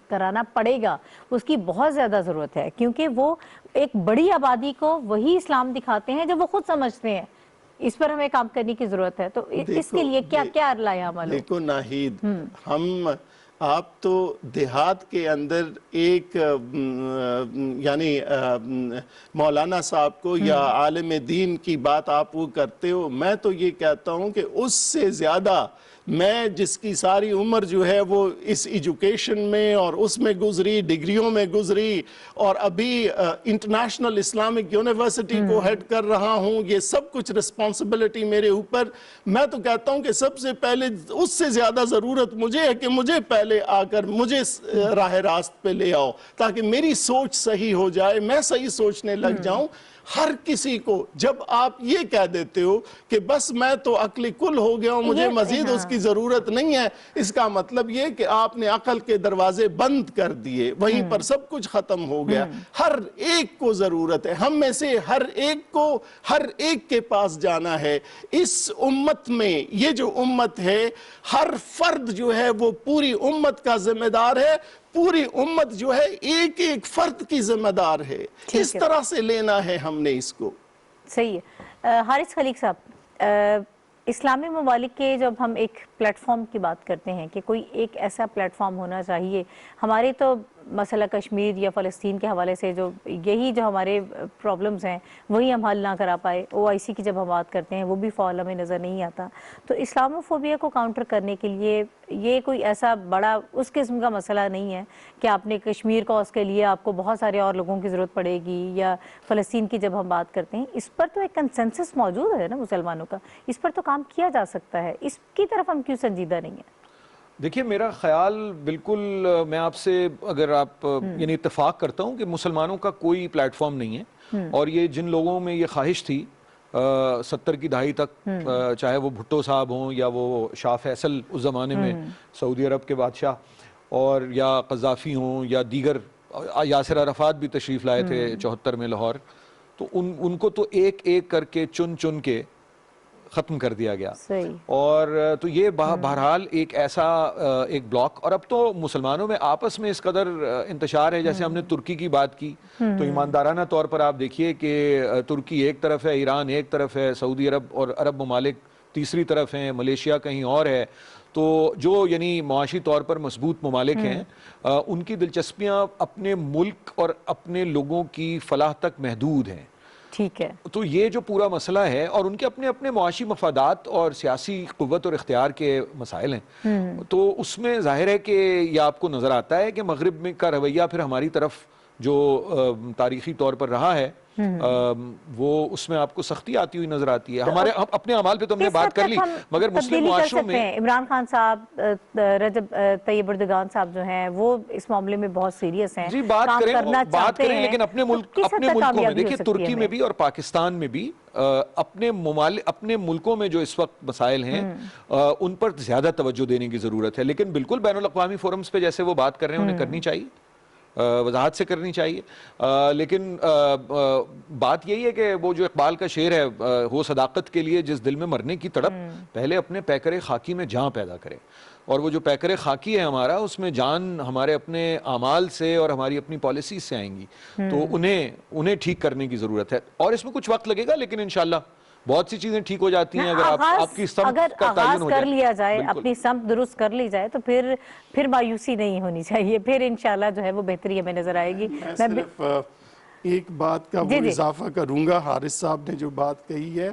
کرانا پڑے گا؟ اس کی بہت زیادہ ضرورت ہے, کیونکہ وہ ایک بڑی آبادی کو وہی اسلام دکھاتے ہیں جو وہ خود سمجھتے ہیں. اس پر ہمیں کام کرنے کی ضرورت ہے. تو اس کے لیے کیا کیا لائے عمل؟ دیکھو ناہید, آپ تو دیہات کے اندر ایک یعنی مولانا صاحب کو یا عالم دین کی بات آپ وہ کرتے ہو. میں تو یہ کہتا ہوں کہ اس سے زیادہ میں جس کی ساری عمر جو ہے وہ اس ایجوکیشن میں اور اس میں گزری، ڈگریوں میں گزری، اور ابھی انٹرنیشنل اسلامک یونیورسٹی کو ہیڈ کر رہا ہوں، یہ سب کچھ رسپانسبلٹی میرے اوپر. میں تو کہتا ہوں کہ سب سے پہلے اس سے زیادہ ضرورت مجھے ہے کہ مجھے پہلے آ کر مجھے راہ راست پہ لے آؤ، تاکہ میری سوچ صحیح ہو جائے، میں صحیح سوچنے لگ جاؤں. ہر کسی کو جب آپ یہ کہہ دیتے ہو کہ بس میں تو عقل کل ہو گیا ہوں، مجھے مزید اس کی ضرورت نہیں ہے، اس کا مطلب یہ کہ آپ نے عقل کے دروازے بند کر دیے، وہیں پر سب کچھ ختم ہو گیا. ہر ایک کو ضرورت ہے، ہم میں سے ہر ایک کو ہر ایک کے پاس جانا ہے. اس امت میں یہ جو امت ہے، ہر فرد جو ہے وہ پوری امت کا ذمہ دار ہے، پوری امت جو ہے ایک ایک فرد کی ذمہ دار ہے. اس طرح سے لینا ہے ہم نے اس کو. صحیح ہے. حارث خلیق صاحب، اسلامی ممالک کے جب ہم ایک پلیٹ فارم کی بات کرتے ہیں کہ کوئی ایک ایسا پلیٹ فارم ہونا چاہیے، ہمارے تو مسئلہ کشمیر یا فلسطین کے حوالے سے جو یہی جو ہمارے پرابلمز ہیں وہی ہم حل نہ کرا پائے، OIC کی جب ہم بات کرتے ہیں وہ بھی فعال ہمیں نظر نہیں آتا. تو اسلاموفوبیا کو کاؤنٹر کرنے کے لیے یہ کوئی ایسا بڑا اس قسم کا مسئلہ نہیں ہے کہ آپ نے کشمیر کاز کے لیے آپ کو بہت سارے اور لوگوں کی ضرورت پڑے گی، یا فلسطین کی جب ہم بات کرتے ہیں اس پر تو ایک کنسنسس موجود ہے نا مسلمانوں کا، اس پر تو کام کیا جا سکتا ہے، اس کی طرف ہم کیوں سنجیدہ نہیں ہیں؟ دیکھیے میرا خیال بالکل، میں آپ سے اگر آپ یعنی اتفاق کرتا ہوں کہ مسلمانوں کا کوئی پلیٹ فارم نہیں ہے، اور یہ جن لوگوں میں یہ خواہش تھی 70 کی دہائی تک، چاہے وہ بھٹو صاحب ہوں یا وہ شاہ فیصل اس زمانے میں سعودی عرب کے بادشاہ، اور یا قذافی ہوں یا دیگر، یاسر عرفات بھی تشریف لائے تھے 74 میں لاہور، تو ان کو تو ایک ایک کر کے چن کے ختم کر دیا گیا. اور تو یہ بہرحال ایک ایسا ایک بلاک، اور اب تو مسلمانوں میں آپس میں اس قدر انتشار ہے. جیسے ہم نے ترکی کی بات کی تو ایماندارانہ طور پر آپ دیکھیے کہ ترکی ایک طرف ہے، ایران ایک طرف ہے، سعودی عرب اور عرب ممالک تیسری طرف ہیں، ملیشیا کہیں اور ہے. تو جو یعنی معاشی طور پر مضبوط ممالک ہیں، ان کی دلچسپیاں اپنے ملک اور اپنے لوگوں کی فلاح تک محدود ہیں. ٹھیک ہے. تو یہ جو پورا مسئلہ ہے، اور ان کے اپنے اپنے معاشی مفادات اور سیاسی قوت اور اختیار کے مسائل ہیں، تو اس میں ظاہر ہے کہ یہ آپ کو نظر آتا ہے کہ مغرب میں کا رویہ پھر ہماری طرف جو تاریخی طور پر رہا ہے، وہ اس میں آپ کو سختی آتی ہوئی نظر آتی ہے. ہمارے اپنے اعمال پہ تو ہم نے بات کر لی، مگر مسلم معاشروں میں عمران خان صاحب، رجب طیب اردگان صاحب جو ہیں وہ اس معاملے میں بہت سیریس ہیں. جی بات کریں لیکن اپنے ملکوں میں دیکھیے، ترکی میں بھی اور پاکستان میں بھی اپنے ملکوں میں جو اس وقت مسائل ہیں ان پر زیادہ توجہ دینے کی ضرورت ہے. لیکن بالکل بین الاقوامی فورمز پہ جیسے وہ بات کر رہے ہیں انہیں کرنی چاہیے، وضاحت سے کرنی چاہیے. لیکن بات یہی ہے کہ وہ جو اقبال کا شعر ہے، وہ صداقت کے لیے جس دل میں مرنے کی تڑپ، پہلے اپنے پیکر خاکی میں جان پیدا کرے. اور وہ جو پیکر خاکی ہے ہمارا، اس میں جان ہمارے اپنے اعمال سے اور ہماری اپنی پالیسیز سے آئیں گی. تو انہیں ٹھیک کرنے کی ضرورت ہے، اور اس میں کچھ وقت لگے گا، لیکن انشاءاللہ بہت سی چیزیں ٹھیک ہو جاتی ہیں اگر آپ کی سمت کا تعین ہو جائے. کر لیا جائے، اپنی سمت درست کر لی جائے، تو پھر مایوسی نہیں ہونی چاہیے، پھر انشاءاللہ جو ہے وہ بہتری ہمیں نظر آئے گی. میں صرف ایک بات کا وہ اضافہ کروں گا، حارث صاحب نے جو بات کہی ہے،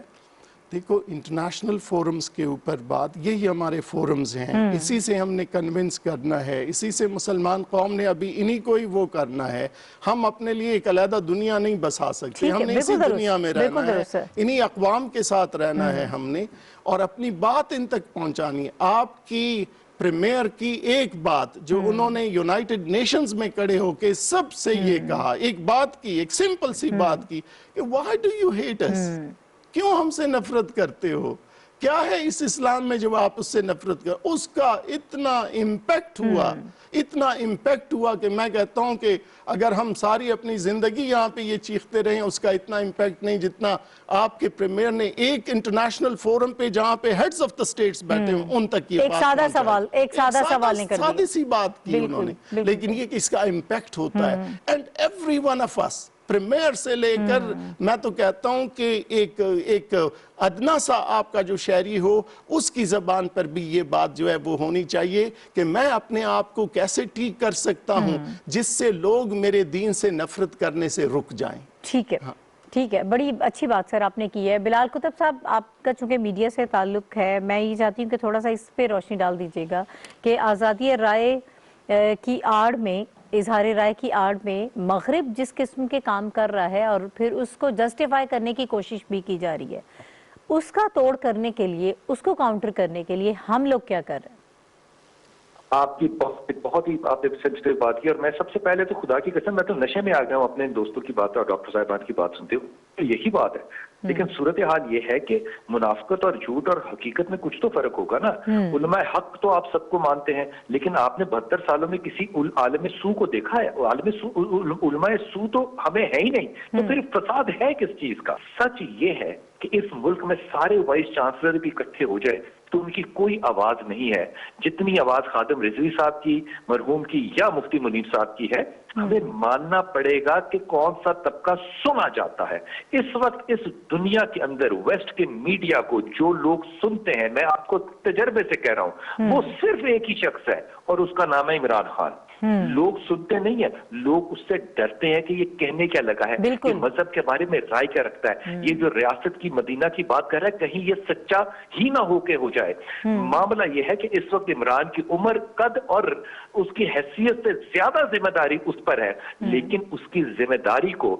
دیکھو انٹرنیشنل فورمز کے اوپر بات، یہی ہمارے فورمز ہیں، اسی سے ہم نے کنونس کرنا ہے، اسی سے مسلمان قوم نے ابھی انہی کو ہی وہ کرنا ہے. ہم اپنے لیے ایک علیحدہ دنیا نہیں بسا سکتے، ہم نے اسی دنیا میں رہنا ہے، انہی اقوام کے ساتھ رہنا ہے ہم نے، اور اپنی بات ان تک پہنچانی ہے. آپ کی پریمیئر کی ایک بات جو انہوں نے یونائٹڈ نیشنز میں کھڑے ہو کے سب سے یہ کہا، ایک بات کی، ایک سمپل سی بات کی کہ why do you hate us؟ کیوں ہم سے نفرت کرتے ہو؟ کیا ہے اس اسلام میں جو آپ اس سے نفرت کر؟ اس کا اتنا امپیکٹ ہوا کہ میں کہتا ہوں کہ اگر ہم ساری اپنی زندگی یہاں پہ یہ چیختے رہیں، اس کا اتنا امپیکٹ نہیں جتنا آپ کے پریمیئر نے ایک انٹرنیشنل فورم پہ جہاں پہ ہیڈز آف دا سٹیٹس بیٹھے ہوں ان تک یہ بات ایک سادہ سوال نہیں کر دیا، سادی سی بات کی انہوں نے، لیکن یہ کہ اس کا امپیکٹ ہوتا ہے. And every one of us, premier سے لے کر میں تو کہتا ہوں کہ ایک ادنا سا آپ کا جو شہری ہو، اس کی زبان پر بھی یہ بات جو ہے وہ ہونی چاہیے کہ میں اپنے آپ کو کیسے ٹھیک کر سکتا ہوں جس سے لوگ میرے دین سے نفرت کرنے سے رک جائیں. ٹھیک ہے. ٹھیک ہے، بڑی اچھی بات سر آپ نے کی ہے. بلال کتب صاحب، آپ کا چونکہ میڈیا سے تعلق ہے، میں یہ چاہتی ہوں کہ تھوڑا سا اس پہ روشنی ڈال دیجیے گا کہ آزادی رائے کی آڑ میں، اظہار رائے کی آڑ میں مغرب جس قسم کے کام کر رہا ہے اور پھر اس کو جسٹیفائی کرنے کی کوشش بھی کی جا رہی ہے، اس کا توڑ کرنے کے لیے، اس کو کاؤنٹر کرنے کے لیے ہم لوگ کیا کر رہے ہیں؟ آپ کی بہت ہی آپ نے سینسٹیو بات کی، اور میں سب سے پہلے تو خدا کی قسم میں تو نشے میں آ گیا ہوں اپنے دوستوں کی بات اور ڈاکٹر صاحبان کی بات سنتے ہو، یہی بات ہے. لیکن صورتحال یہ ہے کہ منافقت اور جھوٹ اور حقیقت میں کچھ تو فرق ہوگا نا. علماء حق تو آپ سب کو مانتے ہیں، لیکن آپ نے 72 سالوں میں کسی عالم سو کو دیکھا ہے؟ علماء سو تو ہمیں ہے ہی نہیں، تو پھر فساد ہے کس چیز کا؟ سچ یہ ہے کہ اس ملک میں سارے وائس چانسلر بھی اکٹھے ہو جائے تو ان کی کوئی آواز نہیں ہے جتنی آواز خادم رضوی صاحب کی، مرحوم کی، یا مفتی منیر صاحب کی ہے. ہمیں ماننا پڑے گا کہ کون سا طبقہ سنا جاتا ہے. اس وقت اس دنیا کے اندر ویسٹ کے میڈیا کو جو لوگ سنتے ہیں، میں آپ کو تجربے سے کہہ رہا ہوں، وہ صرف ایک ہی شخص ہے اور اس کا نام ہے عمران خان. لوگ سنتے نہیں ہیں، لوگ اس سے ڈرتے ہیں کہ یہ کہنے کیا لگا ہے، کہ مذہب کے بارے میں رائے کیا رکھتا ہے، یہ جو ریاست کی مدینہ کی بات کر رہا ہے کہیں یہ سچا ہی نہ ہو کے ہو جائے. معاملہ یہ ہے کہ اس وقت عمران کی عمر، قد اور اس کی حیثیت سے زیادہ ذمہ داری اس پر ہے، لیکن اس کی ذمہ داری کو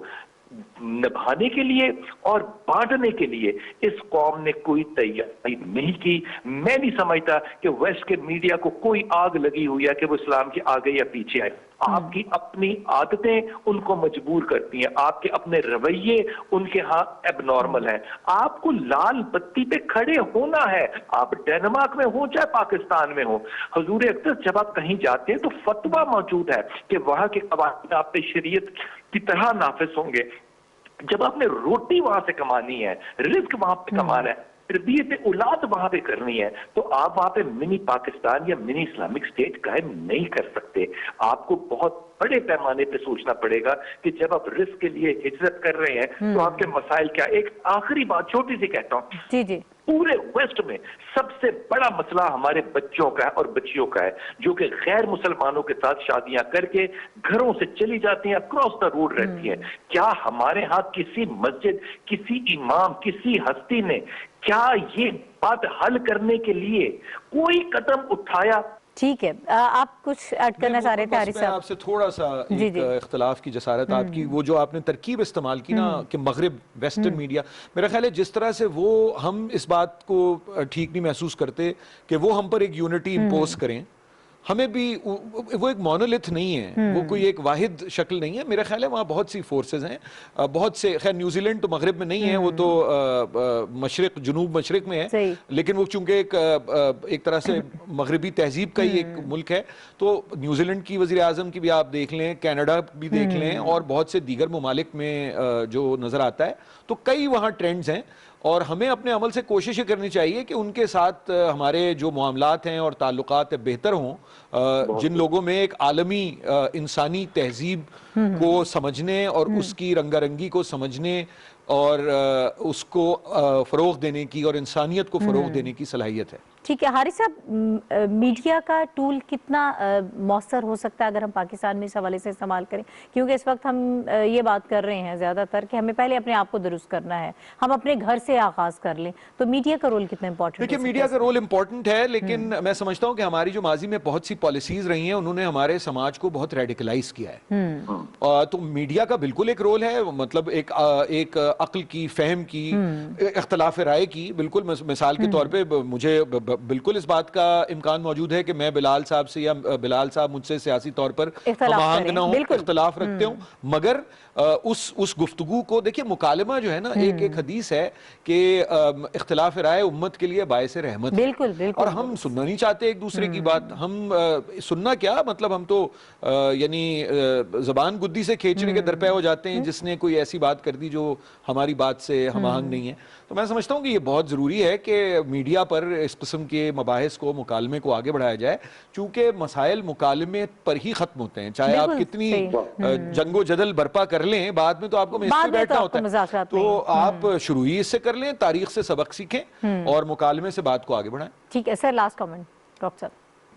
نبھانے کے لیے اور بانٹنے کے لیے اس قوم نے کوئی تیاری نہیں کی. میں نہیں سمجھتا کہ ویسٹ کے میڈیا کو کوئی آگ لگی ہوئی ہے کہ وہ اسلام کے آگے یا پیچھے آئے. آپ کی اپنی عادتیں ان کو مجبور کرتی ہیں، آپ کے اپنے رویے ان کے ہاں ایب نارمل ہیں. آپ کو لال بتی پہ کھڑے ہونا ہے، آپ ڈینمارک میں ہو چاہے پاکستان میں ہو. حضور اقدس جب آپ کہیں جاتے ہیں تو فتویٰ موجود ہے کہ وہاں کے قوانین آپ پہ شریعت کی طرح نافذ ہوں گے. جب آپ نے روٹی وہاں سے کمانی ہے، رزق وہاں پہ کمانا ہے، تربیت اولاد وہاں پہ کرنی ہے، تو آپ وہاں پہ منی پاکستان یا منی اسلامک اسٹیٹ قائم نہیں کر سکتے. آپ کو بہت بڑے پیمانے پہ سوچنا پڑے گا کہ جب آپ رزق کے لیے ہجرت کر رہے ہیں تو آپ کے مسائل کیا. ایک آخری بات چھوٹی سی کہتا ہوں، جی جی، پورے ویسٹ میں سب سے بڑا مسئلہ ہمارے بچوں کا ہے اور بچیوں کا ہے، جو کہ غیر مسلمانوں کے ساتھ شادیاں کر کے گھروں سے چلی جاتی ہیں، کراس دا روڈ رہتی ہیں. کیا ہمارے ہاں کسی مسجد، کسی امام، کسی ہستی نے کیا یہ بات حل کرنے کے لیے کوئی قدم اٹھایا؟ ٹھیک ہے، آپ کچھ ایڈ کرنا چاہ رہے تھے حارث میں صاحب؟ آپ سے تھوڑا سا ایک اختلاف کی جسارت آپ کی، وہ جو آپ نے ترکیب استعمال کی نا کہ مغرب ویسٹرن میڈیا، میرا خیال ہے جس طرح سے وہ ہم اس بات کو ٹھیک نہیں محسوس کرتے کہ وہ ہم پر ایک یونٹی امپوز کریں. ہمیں بھی وہ ایک مونولیتھ نہیں ہے، وہ کوئی ایک واحد شکل نہیں ہے. میرا خیال ہے وہاں بہت سی فورسز ہیں، بہت سے، خیر نیوزی لینڈ تو مغرب میں نہیں ہے، وہ تو مشرق جنوب مشرق میں ہے، لیکن وہ چونکہ ایک طرح سے مغربی تہذیب کا ہی ایک ملک ہے. تو نیوزی لینڈ کی وزیر اعظم کی بھی آپ دیکھ لیں، کینیڈا بھی دیکھ لیں، اور بہت سے دیگر ممالک میں جو نظر آتا ہے، تو کئی وہاں ٹرینڈز ہیں. اور ہمیں اپنے عمل سے کوشش کرنی چاہیے کہ ان کے ساتھ ہمارے جو معاملات ہیں اور تعلقات بہتر ہوں. جن لوگوں میں ایک عالمی انسانی تہذیب کو سمجھنے اور اس کی رنگا رنگی کو سمجھنے اور اس کو فروغ دینے کی اور انسانیت کو فروغ دینے کی صلاحیت ہے. ٹھیک ہے حارث صاحب، میڈیا کا ٹول کتنا مؤثر ہو سکتا ہے اگر ہم پاکستان میں اس حوالے سے استعمال کریں؟ کیونکہ اس وقت ہم یہ بات کر رہے ہیں زیادہ تر کہ ہمیں پہلے اپنے آپ کو درست کرنا ہے، ہم اپنے گھر سے آغاز کر لیں، تو میڈیا کا رول کتنا امپورٹنٹ ہے؟ دیکھیے میڈیا کا رول امپورٹنٹ ہے، لیکن میں سمجھتا ہوں کہ ہماری جو ماضی میں بہت سی پالیسیز رہی ہیں انہوں نے ہمارے سماج کو بہت ریڈیکلائز کیا ہے. تو میڈیا کا بالکل ایک رول ہے، مطلب ایک عقل کی، فہم کی، اختلاف رائے کی. بالکل مثال کے طور پہ مجھے بالکل اس بات کا امکان موجود ہے کہ میں بلال صاحب سے یا بلال صاحب مجھ سے سیاسی طور پر ہم آہنگ نہ ہوں، اختلاف رکھتے ہوں، مگر اس گفتگو کو دیکھیے. مکالمہ جو ہے نا، ایک حدیث ہے کہ اختلاف رائے امت کے لیے باعث رحمت ہے، اور ہم سننا نہیں چاہتے ایک دوسرے کی بات. ہم سننا کیا مطلب، ہم تو یعنی زبان گدی سے کھینچنے کے درپے ہو جاتے ہیں جس نے کوئی ایسی بات کر دی جو ہماری بات سے ہم آہنگ نہیں ہے. تو میں سمجھتا ہوں کہ یہ بہت ضروری ہے کہ میڈیا پر اس قسم کے مباحث کو، مکالمے کو آگے بڑھایا جائے، چونکہ مسائل مکالمے پر ہی ختم ہوتے ہیں. چاہے آپ کتنی جنگ و جدل برپا کر لیں، بعد میں تو آپ کو میز پہ بیٹھنا ہوتا ہے. تو آپ شروع ہی اس سے کر لیں، تاریخ سے سبق سیکھیں اور مکالمے سے بات کو آگے بڑھائیں. ٹھیک ہے سر، لاسٹ کامنٹ ڈاکٹر صاحب.